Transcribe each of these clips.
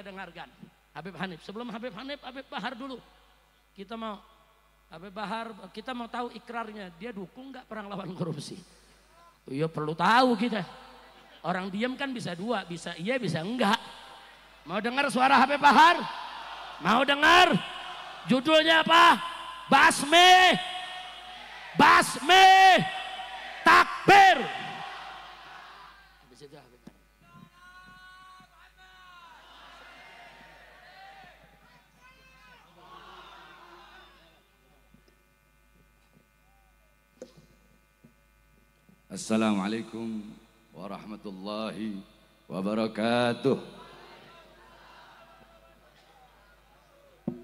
kita dengarkan Habib Hanif. Sebelum Habib Hanif, Habib Bahar dulu. Kita mau Habib Bahar, kita mau tahu ikrarnya. Dia dukung nggak perang lawan korupsi? Iya perlu tahu kita. Orang diam kan bisa dua, bisa iya bisa enggak. Mau dengar suara Habib Bahar? Mau dengar? Judulnya apa? Basme, Basme, Takbir. Assalamualaikum warahmatullahi wabarakatuh.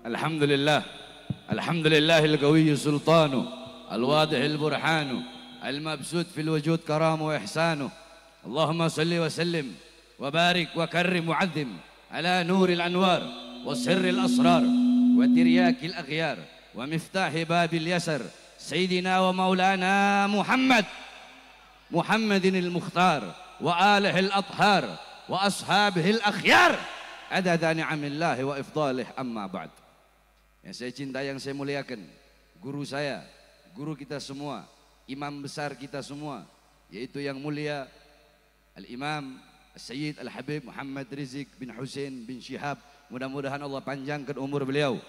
Alhamdulillah, alhamdulillahil qawiyyu sultanu, al-wadihil burhanu, al-mabsut fil wujud karamu wa ihsanu. Allahumma salli wa sallim wa barik wa karrim wa azim ala nuril anwar wa sirril asrar wa tiryakil aghyar wa miftahi babil yasar sayyidina wa maulana Muhammad Muhammadinil Mukhtar wa alihil athhar wa ashabihil akhyar adada ni'amillahi wa ifdalih amma ba'd. Yang saya cinta, yang saya muliakan, guru saya, guru kita semua, imam besar kita semua, yaitu yang mulia Al-Imam Sayyid Al-Habib Muhammad Rizik bin Hussein bin Syihab. Mudah-mudahan Allah panjangkan umur beliau,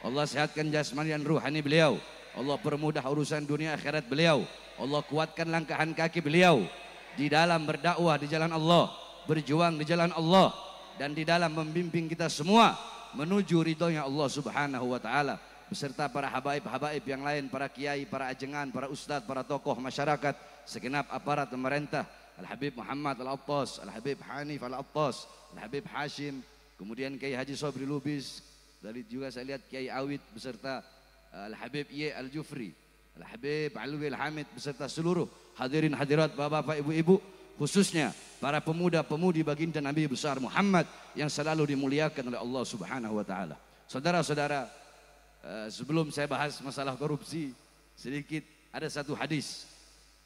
Allah sehatkan jasmani dan ruhani beliau, Allah permudah urusan dunia akhirat beliau, Allah kuatkan langkahan kaki beliau di dalam berdakwah di jalan Allah, berjuang di jalan Allah, dan di dalam membimbing kita semua menuju ridhonya Allah Subhanahu wa taala, beserta para habaib-habaib yang lain, para kiai, para ajengan, para ustadz, para tokoh masyarakat, segenap aparat pemerintah, Al-Habib Muhammad Al-Attas, Al-Habib Hanif Al-Attas, Al-Habib Hashim, kemudian Kiai Haji Sobri Lubis, dari juga saya lihat Kiai Awid beserta Al-Habib Ye Al-Jufri, Al-Habib Alwi Al-Hamid beserta seluruh hadirin hadirat bapak-bapak ibu-ibu, khususnya para pemuda-pemudi baginda Nabi besar Muhammad yang selalu dimuliakan oleh Allah Subhanahu wa taala. Saudara-saudara, sebelum saya bahas masalah korupsi, sedikit ada satu hadis.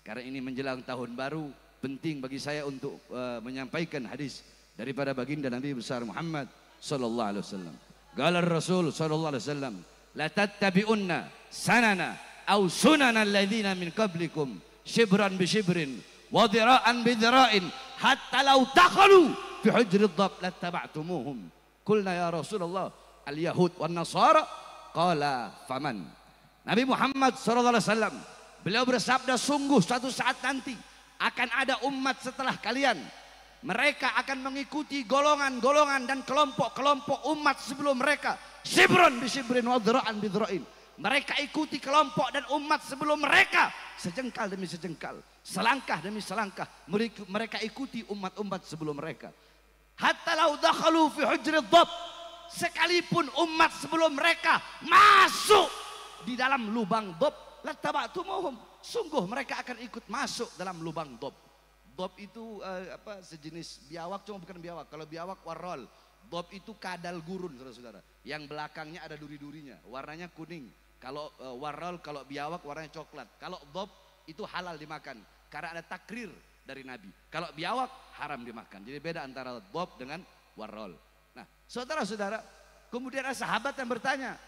Karena ini menjelang tahun baru, penting bagi saya untuk menyampaikan hadis daripada baginda Nabi besar Muhammad sallallahu alaihi wasallam. Qala Rasul sallallahu alaihi wasallam, la tattabi'unna sanana aw sunana alladhina min qablikum shibran bi shibrin wa dhira'an bi dhira'in hatta law dakhalu fi hujri dhab lattaba'tumuhum. Qulna ya Rasulullah al-yahud wan nasara, qala faman. Nabi Muhammad sallallahu alaihi wasallam beliau bersabda, sungguh suatu saat nanti akan ada umat setelah kalian, mereka akan mengikuti golongan-golongan dan kelompok-kelompok umat sebelum mereka, shibran bi shibrin wa dhira'an bi dhira'in. Mereka ikuti kelompok dan umat sebelum mereka, sejengkal demi sejengkal, selangkah demi selangkah, mereka ikuti umat-umat sebelum mereka. Hatta law dakhalu fi hujri dhab, sekalipun umat sebelum mereka masuk di dalam lubang dhab, lattaba'tumuhum, sungguh mereka akan ikut masuk dalam lubang dhab. Dhab itu sejenis biawak, cuma bukan biawak. Kalau biawak warol, dhab itu kadal gurun, saudara-saudara, yang belakangnya ada duri-durinya, warnanya kuning. Kalau warol, kalau biawak warnanya coklat. Kalau dhab itu halal dimakan karena ada takrir dari Nabi. Kalau biawak haram dimakan. Jadi beda antara dhab dengan warol. Nah, saudara-saudara, kemudian ada sahabat yang bertanya,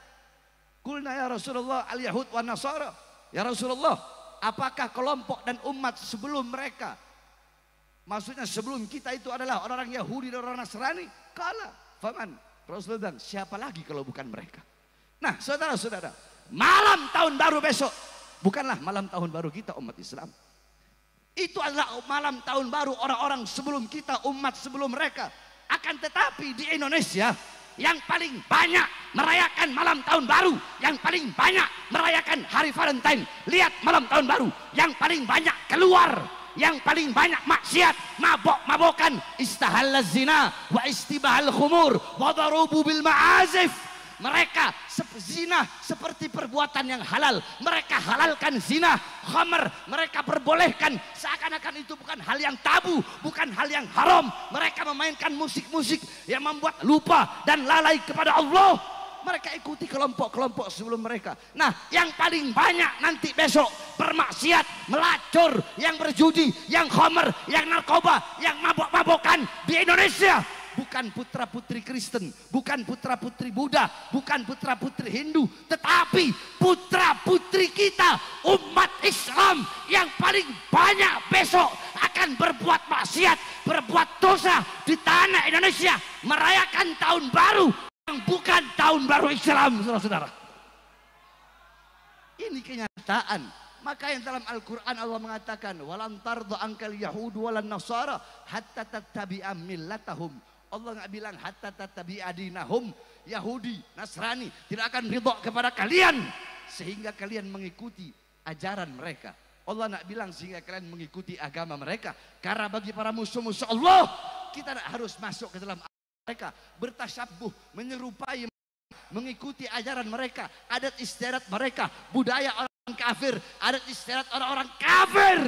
"Qulna ya Rasulullah al-yahud wan nasara." Ya Rasulullah, apakah kelompok dan umat sebelum mereka, maksudnya sebelum kita itu adalah orang-orang Yahudi dan orang Nasrani? Kala faman. Rasulullah bilang, siapa lagi kalau bukan mereka? Nah, saudara-saudara, malam tahun baru besok bukanlah malam tahun baru kita umat Islam. Itu adalah malam tahun baru orang-orang sebelum kita, umat sebelum mereka. Akan tetapi di Indonesia yang paling banyak merayakan malam tahun baru, yang paling banyak merayakan hari Valentine, lihat malam tahun baru, yang paling banyak keluar, yang paling banyak maksiat, mabok-mabokan, istahalla zina wa istibahal khumur wa darubu bil ma'azif. Mereka zina seperti perbuatan yang halal, mereka halalkan zina, khamr mereka perbolehkan seakan-akan itu bukan hal yang tabu, bukan hal yang haram. Mereka memainkan musik-musik yang membuat lupa dan lalai kepada Allah. Mereka ikuti kelompok-kelompok sebelum mereka. Nah, yang paling banyak nanti besok bermaksiat, melacur, yang berjudi, yang khamr, yang narkoba, yang mabok-mabokan di Indonesia bukan putra-putri Kristen, bukan putra-putri Buddha, bukan putra-putri Hindu, tetapi putra-putri kita umat Islam yang paling banyak besok akan berbuat maksiat, berbuat dosa di tanah Indonesia, merayakan tahun baru yang bukan tahun baru Islam, saudara-saudara. Ini kenyataan. Maka yang dalam Al-Quran Allah mengatakan, walan tarda angkal yahudu walan nasara hatta tattabi'a millatahum. Allah nggak bilang hatta tattabi'a dinahum. Yahudi, Nasrani tidak akan ridha kepada kalian sehingga kalian mengikuti ajaran mereka. Allah nggak bilang sehingga kalian mengikuti agama mereka. Karena bagi para musuh-musuh Allah, kita harus masuk ke dalam mereka, bertasyabuh, menyerupai, mengikuti ajaran mereka, adat istiadat mereka, budaya orang kafir, adat istiadat orang-orang kafir.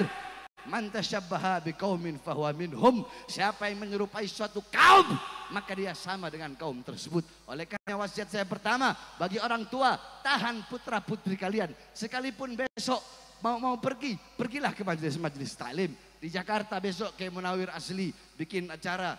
Man tasyabbaha biqaumin fahuwa minhum. Siapa yang menyerupai suatu kaum, maka dia sama dengan kaum tersebut. Oleh karena wasiat saya pertama bagi orang tua, tahan putra putri kalian. Sekalipun besok mau pergi, pergilah ke majelis taklim. Di Jakarta besok kayak Munawir Asli bikin acara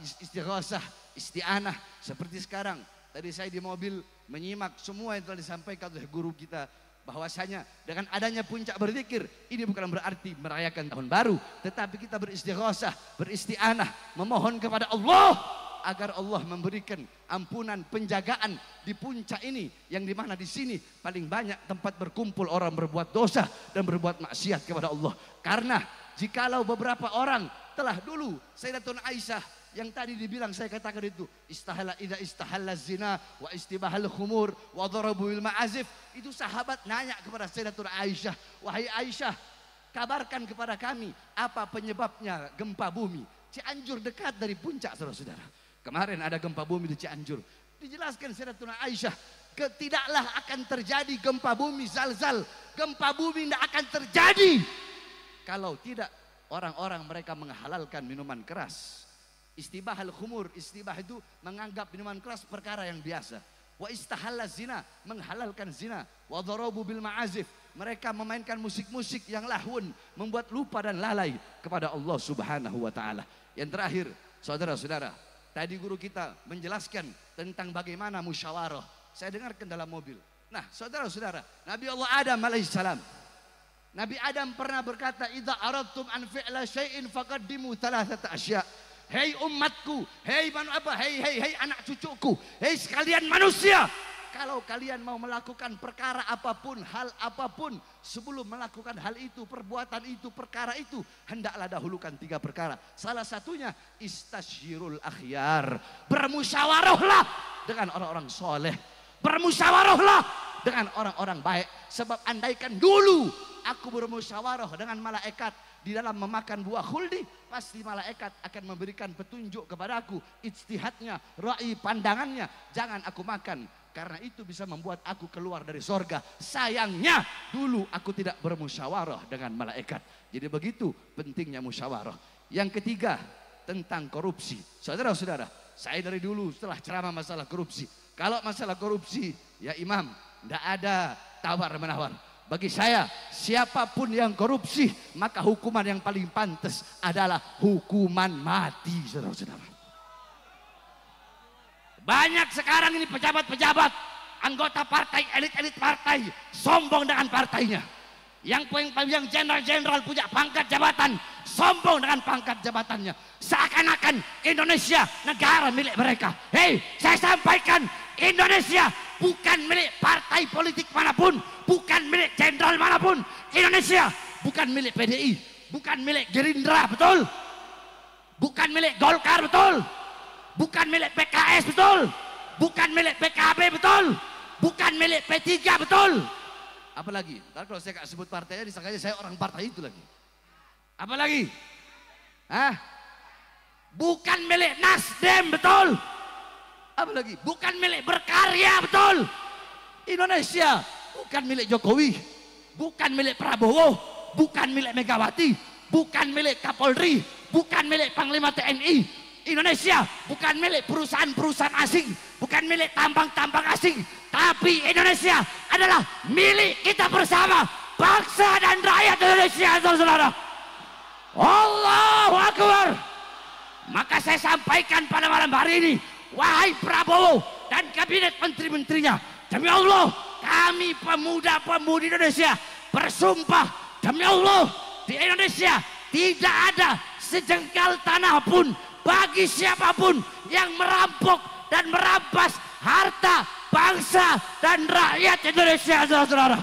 istighosah, isti'anah seperti sekarang. Tadi saya di mobil menyimak semua yang telah disampaikan oleh guru kita, bahwasanya dengan adanya puncak berzikir ini bukan berarti merayakan tahun baru, tetapi kita beristighosah, beristi'anah, memohon kepada Allah agar Allah memberikan ampunan, penjagaan di puncak ini, yang dimana di sini paling banyak tempat berkumpul orang berbuat dosa dan berbuat maksiat kepada Allah. Karena jikalau beberapa orang telah dulu, Sayyidatuna Aisyah yang tadi dibilang saya katakan itu, idza istahalla zina wa istibahal khumur wa darabu bil ma'azif, itu sahabat nanya kepada Sayyidatuna Aisyah, wahai Aisyah, kabarkan kepada kami apa penyebabnya gempa bumi. Cianjur dekat dari puncak, saudara-saudara. Kemarin ada gempa bumi di Cianjur. Dijelaskan Sayyidatuna Aisyah, tidaklah akan terjadi gempa bumi zalzal. Gempa bumi tidak akan terjadi kalau tidak orang-orang mereka menghalalkan minuman keras. Istibahal khumur, istibah itu menganggap minuman keras perkara yang biasa. Wa istahalla zina, menghalalkan zina. Wa darabu bil ma'azif, mereka memainkan musik-musik yang lahun, membuat lupa dan lalai kepada Allah Subhanahu wa taala. Yang terakhir, saudara-saudara, tadi guru kita menjelaskan tentang bagaimana musyawarah. Saya dengarkan dalam mobil. Nah, saudara-saudara, Nabi Allah Adam alaihissalam, Nabi Adam pernah berkata, idza aradtum an fi'la syai'in faqaddimu thalathata asya'. Hei umatku, hei anak cucuku, hei sekalian manusia, kalau kalian mau melakukan perkara apapun, hal apapun, sebelum melakukan hal itu, perbuatan itu, perkara itu, hendaklah dahulukan 3 perkara. Salah satunya istasyirul akhyar, bermusyawarahlah dengan orang-orang soleh, bermusyawarahlah dengan orang-orang baik. Sebab andaikan dulu aku bermusyawarah dengan malaikat di dalam memakan buah khuldi, pasti malaikat akan memberikan petunjuk kepadaku, ijtihadnya, ra'i pandangannya, jangan aku makan, karena itu bisa membuat aku keluar dari sorga. Sayangnya dulu aku tidak bermusyawarah dengan malaikat. Jadi begitu pentingnya musyawarah. Yang ketiga, tentang korupsi. Saudara-saudara, saya dari dulu setelah ceramah masalah korupsi, kalau masalah korupsi, ya imam, tidak ada tawar-menawar. Bagi saya, siapapun yang korupsi, maka hukuman yang paling pantas adalah hukuman mati, saudara-saudara. Banyak sekarang ini pejabat-pejabat, anggota partai, elit-elit partai, sombong dengan partainya. Yang jenderal-jenderal punya pangkat jabatan, sombong dengan pangkat jabatannya. Seakan-akan Indonesia negara milik mereka. Hei, saya sampaikan, Indonesia bukan milik partai politik manapun, bukan milik jenderal manapun. Indonesia bukan milik PDI, bukan milik Gerindra, betul? Bukan milik Golkar, betul? Bukan milik PKS, betul? Bukan milik PKB, betul? Bukan milik P3, betul? Apalagi, ntar kalau saya gak sebut partainya, disangkanya saya orang partai itu lagi. Apalagi? Hah? Bukan milik Nasdem, betul? Apalagi? Bukan milik Berkarya, betul? Indonesia bukan milik Jokowi, bukan milik Prabowo, bukan milik Megawati, bukan milik Kapolri, bukan milik Panglima TNI. Indonesia bukan milik perusahaan-perusahaan asing, bukan milik tambang-tambang asing, tapi Indonesia adalah milik kita bersama, bangsa dan rakyat Indonesia, saudara-saudara. Allahu Akbar, Maka saya sampaikan pada malam hari ini, wahai Prabowo dan kabinet menteri-menterinya, demi Allah kami pemuda-pemudi Indonesia bersumpah, demi Allah di Indonesia tidak ada sejengkal tanah pun bagi siapapun yang merampok dan merampas harta bangsa dan rakyat Indonesia, saudara-saudara.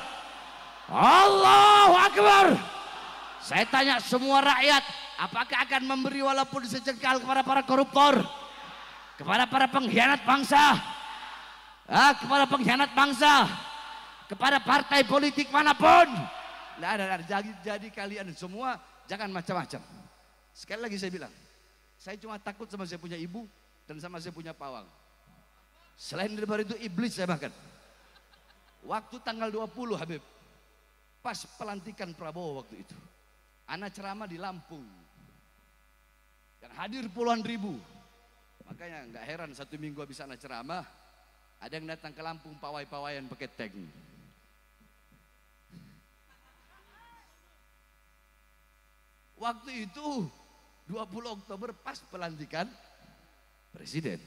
Allahu Akbar. Saya tanya semua rakyat, apakah akan memberi walaupun sejengkal kepada para koruptor, kepada para pengkhianat bangsa, kepada pengkhianat bangsa, kepada partai politik manapun? Nah, jadi kalian semua jangan macam-macam. Sekali lagi saya bilang, saya cuma takut sama saya punya ibu dan sama saya punya pawang. Selain daripada itu iblis saya makan. Waktu tanggal 20 Habib, pas pelantikan Prabowo waktu itu, anak ceramah di Lampung, yang hadir puluhan ribu. Makanya nggak heran 1 minggu habis anak ceramah, ada yang datang ke Lampung pawai-pawayan pakai tank. Waktu itu 20 Oktober pas pelantikan presiden.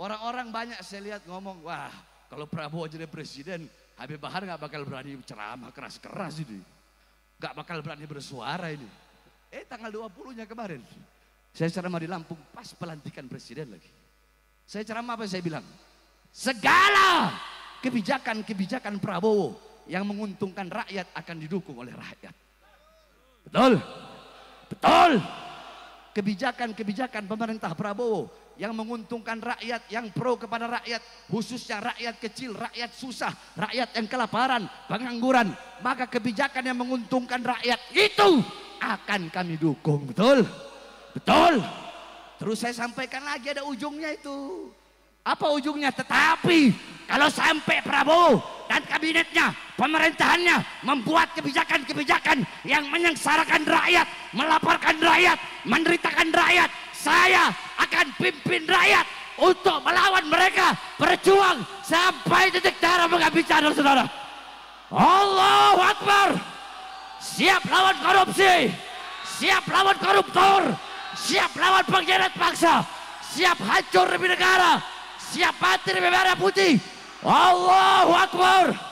Orang-orang banyak saya lihat ngomong, wah kalau Prabowo jadi presiden, Habib Bahar nggak bakal berani ceramah keras-keras ini, nggak bakal berani bersuara ini. Tanggal 20-nya kemarin, saya ceramah di Lampung pas pelantikan presiden lagi. Saya ceramah apa saya bilang? Segala kebijakan-kebijakan Prabowo yang menguntungkan rakyat akan didukung oleh rakyat. Betul? Betul. Kebijakan-kebijakan pemerintah Prabowo yang menguntungkan rakyat, yang pro kepada rakyat, khususnya rakyat kecil, rakyat susah, rakyat yang kelaparan, pengangguran, maka kebijakan yang menguntungkan rakyat itu akan kami dukung. Betul? Betul. Terus saya sampaikan lagi ada ujungnya itu. Apa ujungnya? Tetapi kalau sampai Prabowo dan kabinetnya, pemerintahannya membuat kebijakan-kebijakan yang menyengsarakan rakyat, melaporkan rakyat, menderitakan rakyat, saya akan pimpin rakyat untuk melawan mereka, berjuang sampai titik darah menghabiskan, saudara. Allahu Akbar. Siap lawan korupsi, siap lawan koruptor, siap lawan pengkhianat bangsa, siap hancur demi negara, siap mati demi merah putih. Allahu Akbar.